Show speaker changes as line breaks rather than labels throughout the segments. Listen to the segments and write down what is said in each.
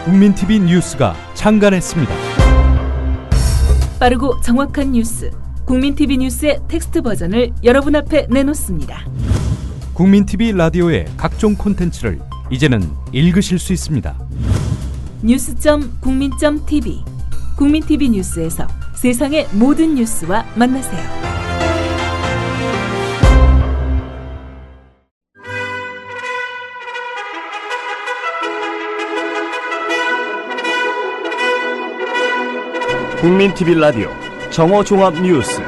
국민TV 뉴스가 창간했습니다.
빠르고 정확한 뉴스, 국민TV 뉴스의 텍스트 버전을 여러분 앞에 내놓습니다.
국민TV 라디오의 각종 콘텐츠를 이제는 읽으실 수 있습니다.
뉴스.국민.tv, 국민TV 뉴스에서 세상의 모든 뉴스와 만나세요.
국민TV 라디오 정오종합뉴스.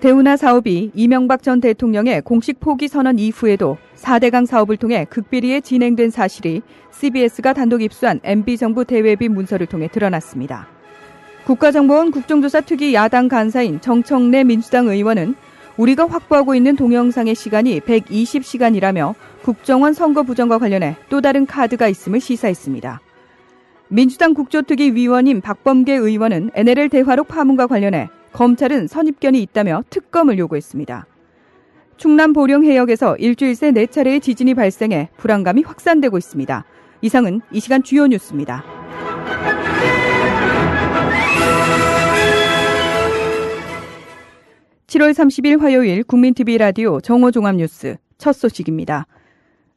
대우나 사업이 이명박 전 대통령의 공식 포기 선언 이후에도 4대강 사업을 통해 극비리에 진행된 사실이 CBS가 단독 입수한 MB정부 대외비 문서를 통해 드러났습니다. 국가정보원 국정조사 특위 야당 간사인 정청래 민주당 의원은 우리가 확보하고 있는 동영상의 시간이 120시간이라며 국정원 선거 부정과 관련해 또 다른 카드가 있음을 시사했습니다. 민주당 국조특위 위원인 박범계 의원은 NLL 대화록 파문과 관련해 검찰은 선입견이 있다며 특검을 요구했습니다. 충남 보령 해역에서 일주일 새 4차례의 지진이 발생해 불안감이 확산되고 있습니다. 이상은 이 시간 주요 뉴스입니다. (7월 30일) 화요일 국민TV 라디오 정오종합뉴스 첫 소식입니다.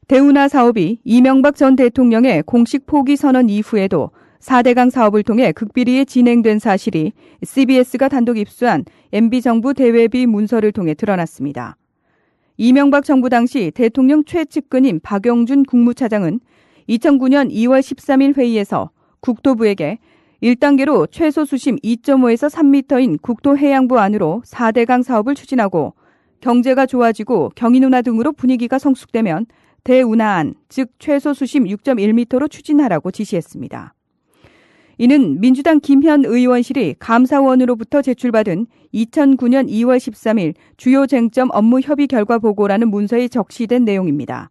대우나 사업이 이명박 전 대통령의 공식 포기 선언 이후에도 4대강 사업을 통해 극비리에 진행된 사실이 CBS가 단독 입수한 MB정부 대외비 문서를 통해 드러났습니다. 이명박 정부 당시 대통령 최측근인 박영준 국무차장은 2009년 2월 13일 회의에서 국토부에게 1단계로 최소 수심 2.5에서 3m인 국토해양부 안으로 4대강 사업을 추진하고 경제가 좋아지고 경인운하 등으로 분위기가 성숙되면 대운하안, 즉 최소 수심 6.1m로 추진하라고 지시했습니다. 이는 민주당 김현 의원실이 감사원으로부터 제출받은 2009년 2월 13일 주요 쟁점 업무 협의 결과 보고라는 문서에 적시된 내용입니다.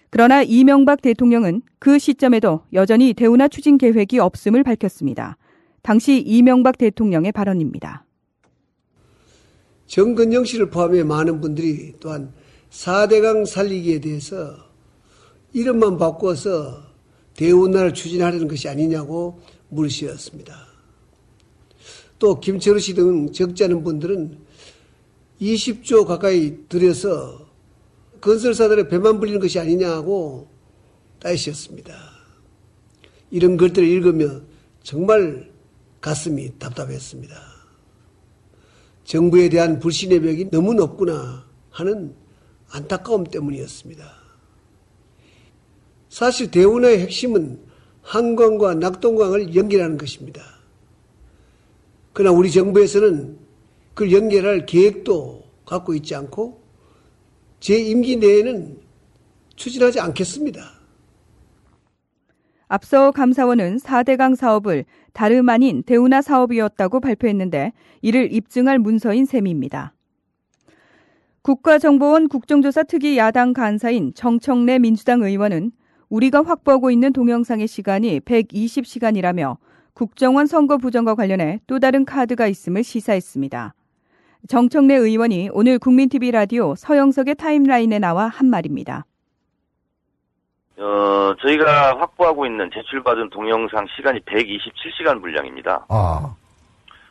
그러나 이명박 대통령은 그 시점에도 여전히 대운하 추진 계획이 없음을 밝혔습니다. 당시 이명박 대통령의 발언입니다.
정근영 씨를 포함해 많은 분들이 또한 4대강 살리기에 대해서 이름만 바꿔서 대운하를 추진하려는 것이 아니냐고 물으셨습니다. 또 김철우 씨 등 적지 않은 분들은 20조 가까이 들여서 건설사들의 배만 불리는 것이 아니냐고 따지셨습니다. 이런 것들을 읽으며 정말 가슴이 답답했습니다. 정부에 대한 불신의 벽이 너무 높구나 하는 안타까움 때문이었습니다. 사실 대운하의 핵심은 한강과 낙동강을 연결하는 것입니다. 그러나 우리 정부에서는 그걸 연결할 계획도 갖고 있지 않고 제 임기 내에는 추진하지 않겠습니다.
앞서 감사원은 4대강 사업을 다름 아닌 대운하 사업이었다고 발표했는데 이를 입증할 문서인 셈입니다. 국가정보원 국정조사 특위 야당 간사인 정청래 민주당 의원은 우리가 확보하고 있는 동영상의 시간이 120시간이라며 국정원 선거 부정과 관련해 또 다른 카드가 있음을 시사했습니다. 정청래 의원이 오늘 국민TV 라디오 서영석의 타임라인에 나와 한 말입니다.
저희가 확보하고 있는 제출받은 동영상 시간이 127시간 분량입니다.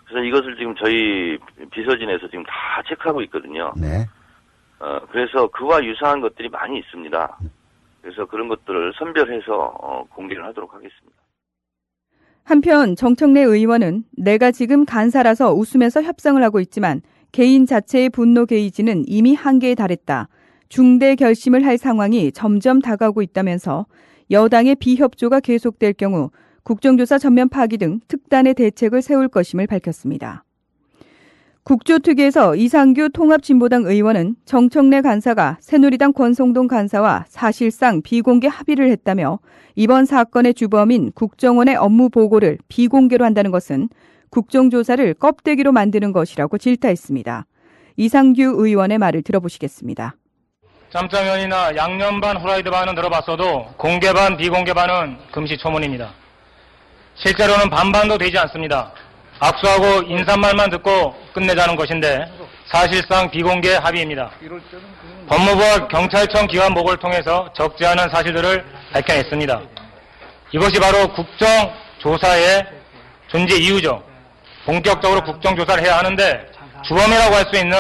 그래서 이것을 지금 저희 비서진에서 지금 다 체크하고 있거든요.
네.
그래서 그와 유사한 것들이 많이 있습니다. 그래서 그런 것들을 선별해서 공개를 하도록 하겠습니다.
한편 정청래 의원은 내가 지금 간사라서 웃으면서 협상을 하고 있지만 개인 자체의 분노 게이지는 이미 한계에 달했다. 중대 결심을 할 상황이 점점 다가오고 있다면서 여당의 비협조가 계속될 경우 국정조사 전면 파기 등 특단의 대책을 세울 것임을 밝혔습니다. 국조특위에서 이상규 통합진보당 의원은 정청래 간사가 새누리당 권성동 간사와 사실상 비공개 합의를 했다며 이번 사건의 주범인 국정원의 업무 보고를 비공개로 한다는 것은 국정조사를 껍데기로 만드는 것이라고 질타했습니다. 이상규 의원의 말을 들어보시겠습니다.
짬짜면이나 양념 반 후라이드 반은 들어봤어도 공개 반 비공개 반은 금시초문입니다. 실제로는 반반도 되지 않습니다. 악수하고 인사말만 듣고 끝내자는 것인데 사실상 비공개 합의입니다. 법무부와 경찰청 기관 보고를 통해서 적지 않은 사실들을 밝혀냈습니다. 이것이 바로 국정조사의 존재 이유죠. 본격적으로 국정조사를 해야 하는데 주범이라고 할 수 있는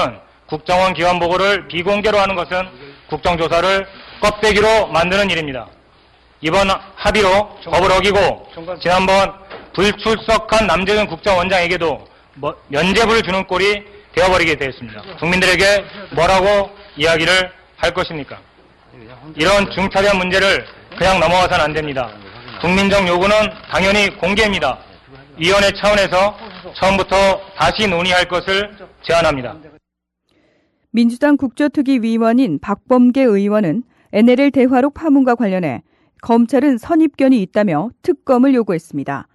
국정원 기관 보고를 비공개로 하는 것은 국정조사를 껍데기로 만드는 일입니다. 이번 합의로 법을 어기고 지난번 불출석한 남재준 국정원장에게도 면죄부를 주는 꼴이 되어버리게 되었습니다. 국민들에게 뭐라고 이야기를 할 것입니까? 이런 중차대한 문제를 그냥 넘어가서는 안 됩니다. 국민적 요구는 당연히 공개입니다. 위원회 차원에서 처음부터 다시 논의할 것을 제안합니다.
민주당 국조특위위원인 박범계 의원은 NLL 대화록 파문과 관련해 검찰은 선입견이 있다며 특검을 요구했습니다.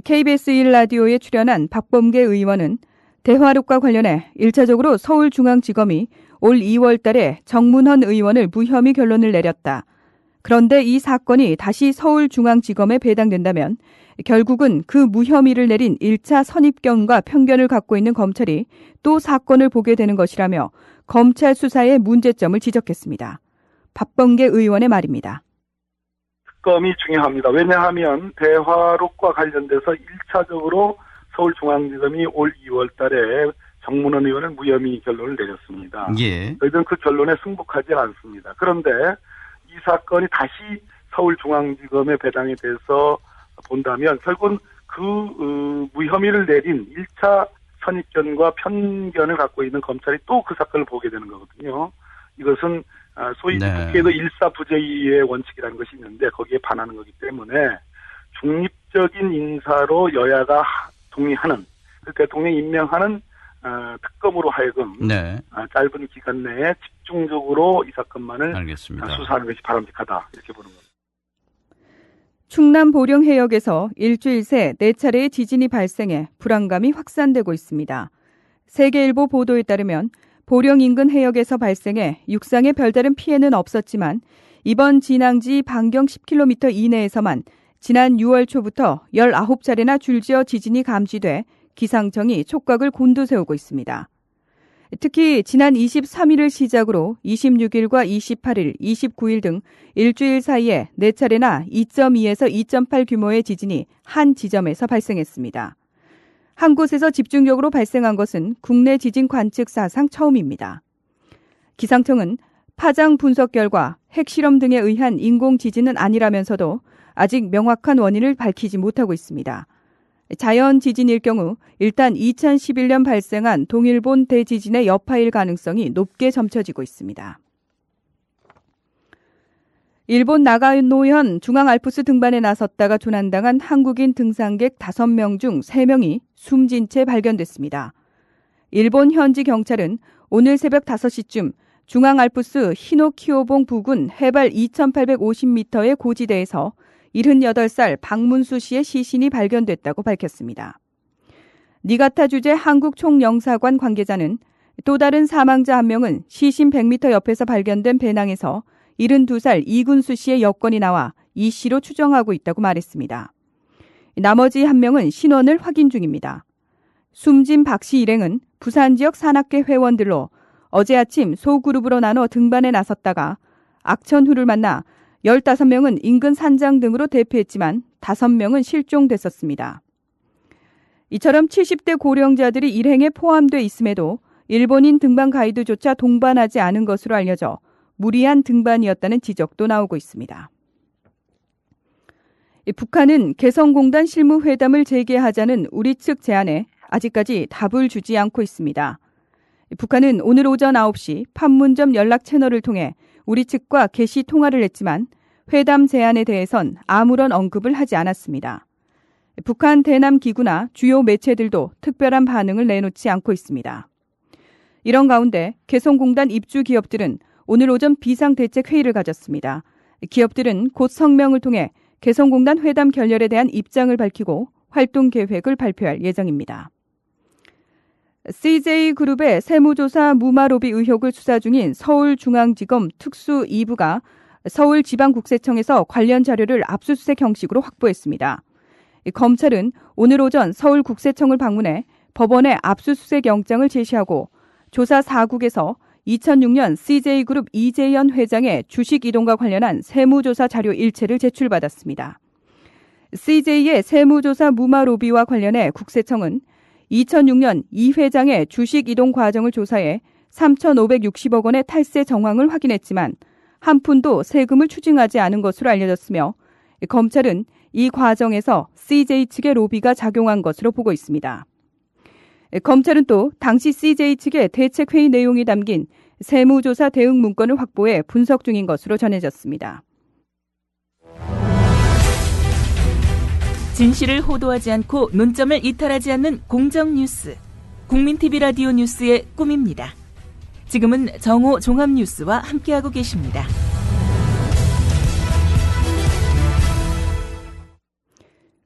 KBS 1라디오에 출연한 박범계 의원은 대화록과 관련해 1차적으로 서울중앙지검이 올 2월 달에 정문헌 의원을 무혐의 결론을 내렸다. 그런데 이 사건이 다시 서울중앙지검에 배당된다면 결국은 그 무혐의를 내린 1차 선입견과 편견을 갖고 있는 검찰이 또 사건을 보게 되는 것이라며 검찰 수사의 문제점을 지적했습니다. 박범계 의원의 말입니다.
특검이 중요합니다. 왜냐하면 대화록과 관련돼서 1차적으로 서울중앙지검이 올 2월 달에 정문헌 의원을 무혐의 결론을 내렸습니다.
예.
저희들은 그 결론에 승복하지 않습니다. 그런데 이 사건이 다시 서울중앙지검에 배당이 돼서 본다면 결국은 그 무혐의를 내린 1차 선입견과 편견을 갖고 있는 검찰이 또 그 사건을 보게 되는 거거든요. 이것은 소위 국회에도 일사부재의 원칙이라는 것이 있는데 거기에 반하는 거기 때문에 중립적인 인사로 여야가 동의하는 그 대통령이 임명하는 특검으로 하여금 짧은 기간 내에 집중적으로 이 사건만을 수사하는 것이 바람직하다 이렇게 보는 겁니다.
충남 보령 해역에서 일주일 새 4차례의 지진이 발생해 불안감이 확산되고 있습니다. 세계일보 보도에 따르면 보령 인근 해역에서 발생해 육상에 별다른 피해는 없었지만 이번 진앙지 반경 10km 이내에서만 지난 6월 초부터 19차례나 줄지어 지진이 감지돼 기상청이 촉각을 곤두세우고 있습니다. 특히 지난 23일을 시작으로 26일과 28일, 29일 등 일주일 사이에 4차례나 2.2에서 2.8 규모의 지진이 한 지점에서 발생했습니다. 한 곳에서 집중적으로 발생한 것은 국내 지진 관측 사상 처음입니다. 기상청은 파장 분석 결과 핵실험 등에 의한 인공 지진은 아니라면서도 아직 명확한 원인을 밝히지 못하고 있습니다. 자연 지진일 경우 일단 2011년 발생한 동일본 대지진의 여파일 가능성이 높게 점쳐지고 있습니다. 일본 나가노현 중앙알프스 등반에 나섰다가 조난당한 한국인 등산객 5명 중 3명이 숨진 채 발견됐습니다. 일본 현지 경찰은 오늘 새벽 5시쯤 중앙알프스 히노키오봉 부근 해발 2850m의 고지대에서 78살 박문수 씨의 시신이 발견됐다고 밝혔습니다. 니가타 주재 한국 총영사관 관계자는 또 다른 사망자 한 명은 시신 100m 옆에서 발견된 배낭에서 72살 이군수 씨의 여권이 나와 이 씨로 추정하고 있다고 말했습니다. 나머지 한 명은 신원을 확인 중입니다. 숨진 박 씨 일행은 부산 지역 산악회 회원들로 어제 아침 소그룹으로 나눠 등반에 나섰다가 악천후를 만나 15명은 인근 산장 등으로 대피했지만 5명은 실종됐었습니다. 이처럼 70대 고령자들이 일행에 포함돼 있음에도 일본인 등반 가이드조차 동반하지 않은 것으로 알려져 무리한 등반이었다는 지적도 나오고 있습니다. 북한은 개성공단 실무회담을 재개하자는 우리 측 제안에 아직까지 답을 주지 않고 있습니다. 북한은 오늘 오전 9시 판문점 연락 채널을 통해 우리 측과 개시 통화를 했지만 회담 제안에 대해선 아무런 언급을 하지 않았습니다. 북한 대남 기구나 주요 매체들도 특별한 반응을 내놓지 않고 있습니다. 이런 가운데 개성공단 입주 기업들은 오늘 오전 비상대책회의를 가졌습니다. 기업들은 곧 성명을 통해 개성공단 회담 결렬에 대한 입장을 밝히고 활동 계획을 발표할 예정입니다. CJ그룹의 세무조사 무마로비 의혹을 수사 중인 서울중앙지검 특수 2부가 서울지방국세청에서 관련 자료를 압수수색 형식으로 확보했습니다. 검찰은 오늘 오전 서울국세청을 방문해 법원에 압수수색 영장을 제시하고 조사 4국에서 2006년 CJ그룹 이재현 회장의 주식 이동과 관련한 세무조사 자료 일체를 제출받았습니다. CJ의 세무조사 무마 로비와 관련해 국세청은 2006년 이 회장의 주식 이동 과정을 조사해 3,560억 원의 탈세 정황을 확인했지만 한 푼도 세금을 추징하지 않은 것으로 알려졌으며 검찰은 이 과정에서 CJ 측의 로비가 작용한 것으로 보고 있습니다. 검찰은 또 당시 CJ 측의 대책회의 내용이 담긴 세무조사 대응 문건을 확보해 분석 중인 것으로 전해졌습니다.
진실을 호도하지 않고 논점을 이탈하지 않는 공정 뉴스. 국민TV 라디오 뉴스의 꿈입니다. 지금은 정오 종합뉴스와 함께하고 계십니다.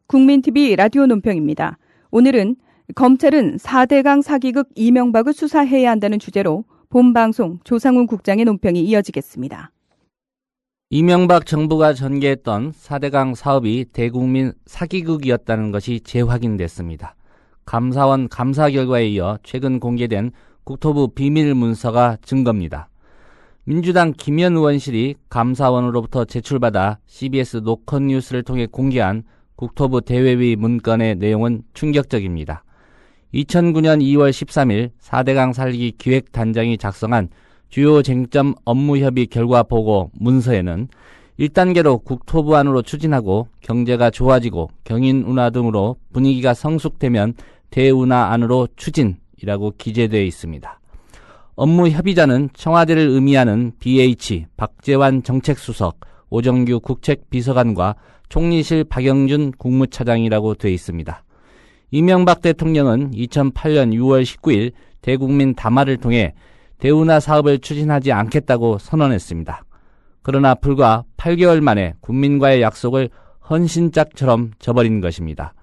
국민TV 라디오 논평입니다. 오늘은 검찰은 4대강 사기극 이명박을 수사해야 한다는 주제로 본방송 조상훈 국장의 논평이 이어지겠습니다.
이명박 정부가 전개했던 4대강 사업이 대국민 사기극이었다는 것이 재확인됐습니다. 감사원 감사 결과에 이어 최근 공개된 국토부 비밀 문서가 증거입니다. 민주당 김현 의원실이 감사원으로부터 제출받아 CBS 노컷 뉴스를 통해 공개한 국토부 대외위 문건의 내용은 충격적입니다. 2009년 2월 13일 4대강 살리기 기획단장이 작성한 주요 쟁점 업무협의 결과 보고 문서에는 1단계로 국토부 안으로 추진하고 경제가 좋아지고 경인운하 등으로 분위기가 성숙되면 대운하 안으로 추진이라고 기재되어 있습니다. 업무협의자는 청와대를 의미하는 BH 박재환 정책수석, 오정규 국책비서관과 총리실 박영준 국무차장이라고 되어 있습니다. 이명박 대통령은 2008년 6월 19일 대국민 담화를 통해 대운하 사업을 추진하지 않겠다고 선언했습니다. 그러나 불과 8개월 만에 국민과의 약속을 헌신짝처럼 저버린 것입니다.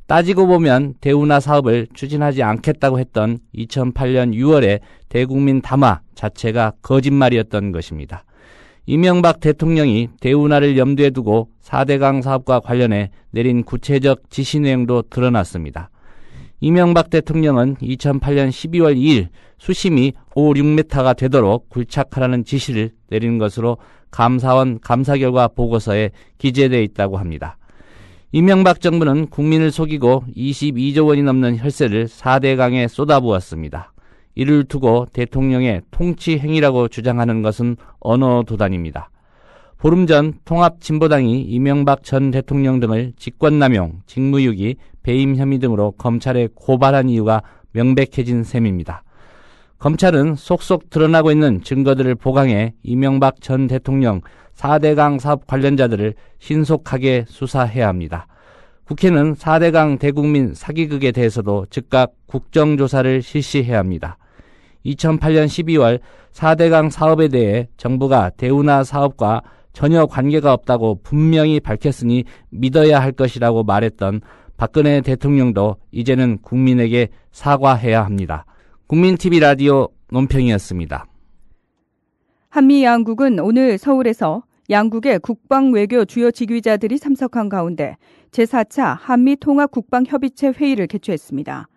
따지고 보면 대운하 사업을 추진하지 않겠다고 했던 2008년 6월의 대국민 담화 자체가 거짓말이었던 것입니다. 이명박 대통령이 대운하를 염두에 두고 4대강 사업과 관련해 내린 구체적 지시 내용도 드러났습니다. 이명박 대통령은 2008년 12월 2일 수심이 5, 6m가 되도록 굴착하라는 지시를 내린 것으로 감사원 감사 결과 보고서에 기재되어 있다고 합니다. 이명박 정부는 국민을 속이고 22조 원이 넘는 혈세를 4대강에 쏟아부었습니다. 이를 두고 대통령의 통치 행위라고 주장하는 것은 언어도단입니다. 보름 전 통합진보당이 이명박 전 대통령 등을 직권남용, 직무유기, 배임 혐의 등으로 검찰에 고발한 이유가 명백해진 셈입니다. 검찰은 속속 드러나고 있는 증거들을 보강해 이명박 전 대통령 4대강 사업 관련자들을 신속하게 수사해야 합니다. 국회는 4대강 대국민 사기극에 대해서도 즉각 국정조사를 실시해야 합니다. 2008년 12월 4대강 사업에 대해 정부가 대운하 사업과 전혀 관계가 없다고 분명히 밝혔으니 믿어야 할 것이라고 말했던 박근혜 대통령도 이제는 국민에게 사과해야 합니다. 국민TV 라디오 논평이었습니다.
한미 양국은 오늘 서울에서 양국의 국방외교 주요 지휘자들이 참석한 가운데 제4차 한미통합국방협의체 회의를 개최했습니다.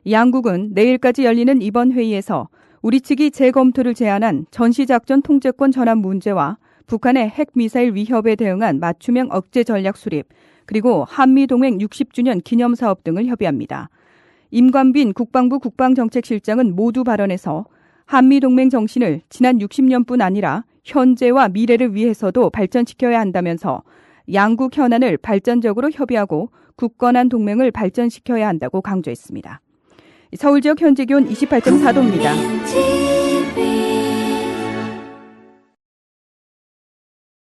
양국은 내일까지 열리는 이번 회의에서 우리 측이 재검토를 제안한 전시작전 통제권 전환 문제와 북한의 핵미사일 위협에 대응한 맞춤형 억제 전략 수립, 그리고 한미동맹 60주년 기념사업 등을 협의합니다. 임관빈 국방부 국방정책실장은 모두 발언에서 한미동맹 정신을 지난 60년뿐 아니라 현재와 미래를 위해서도 발전시켜야 한다면서 양국 현안을 발전적으로 협의하고 굳건한 동맹을 발전시켜야 한다고 강조했습니다. 서울 지역 현재 기온 28.4도입니다.